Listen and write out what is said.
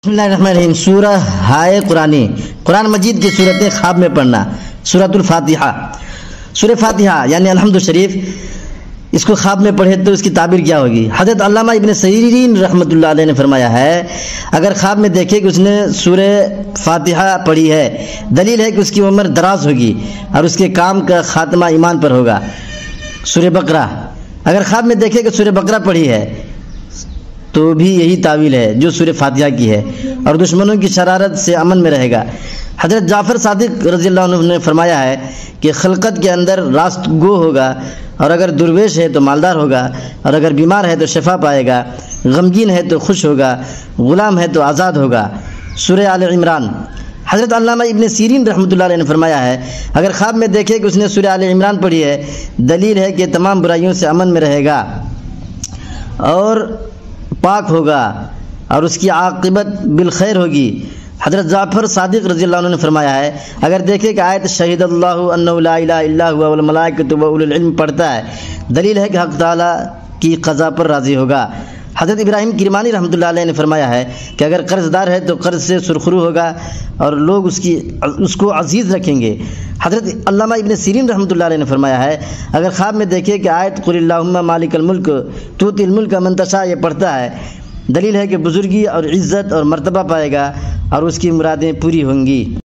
बिस्मिल्लाहिर्रहमानिर्रहीम। सूरह हाय कुरानी, कुरान मजीद की सूरतें ख्वाब में पढ़ना। सूरतुल फातिहा, सूरह फातिहा यानी अल्हम्दु शरीफ, इसको ख्वाब में पढ़े तो इसकी ताबीर क्या होगी। हज़रत अल्लामा इब्न सीरीन रहमतुल्लाह अलैह ने फरमाया है, अगर ख्वाब में देखे कि उसने सूरह फातिहा पढ़ी है, दलील है कि उसकी उम्र दराज होगी और उसके काम का खात्मा ईमान पर होगा। सूरह बकरा, अगर ख्वाब में देखे कि सूरह बकरा पढ़ी है तो भी यही तावील है जो सूरह फातिहा की है, और दुश्मनों की शरारत से अमन में रहेगा। हज़रत जाफ़र सादिक रज़ी अल्लाह अन्हु ने फरमाया है कि खलकत के अंदर रास्त गो होगा, और अगर दुर्वेश है तो मालदार होगा, और अगर बीमार है तो शफा पाएगा, गमगीन है तो खुश होगा, ग़ुलाम है तो आज़ाद होगा। सूरह आल इमरान, हज़रत अल्लामा इब्न सीरीन रहमतुल्लाह अलैह ने फरमाया है, अगर ख्वाब में देखे कि उसने सूरह आल इमरान पढ़ी है, दलील है कि तमाम बुराइयों से अमन में रहेगा और पाक होगा और उसकी आक़िबत बिलखैर होगी। हज़रत जाफ़र सादिक रज़ी अल्लाह अन्हु ने फरमाया है, अगर देखे कि आयत शहीदल्लाहु अन्नहु ला इलाहा इल्ला हुवा वल मलाइकतु व उलुल इल्म पढ़ता है, दलील है कि हक़ ताला की क़ज़ा पर राज़ी होगा। हज़रत इब्राहीम किरमानी रहमतुल्लाह अलैह ने फरमाया है कि अगर कर्ज़दार है तो कर्ज़ से सुरखरू होगा और लोग उसको अज़ीज़ रखेंगे। हज़रत अल्लामा इब्न सीरीन रहमतुल्लाह अलैह ने फरमाया है, अगर ख्वाब में देखे कि आयत कुलिल्लाहुम्मा मालिकल मुल्क तूतिल मुल्क मन तशा ये पढ़ता है, दलील है कि बुज़ुर्गी और इज़्ज़त और मर्तबा पाएगा और उसकी मुरादें पूरी होंगी।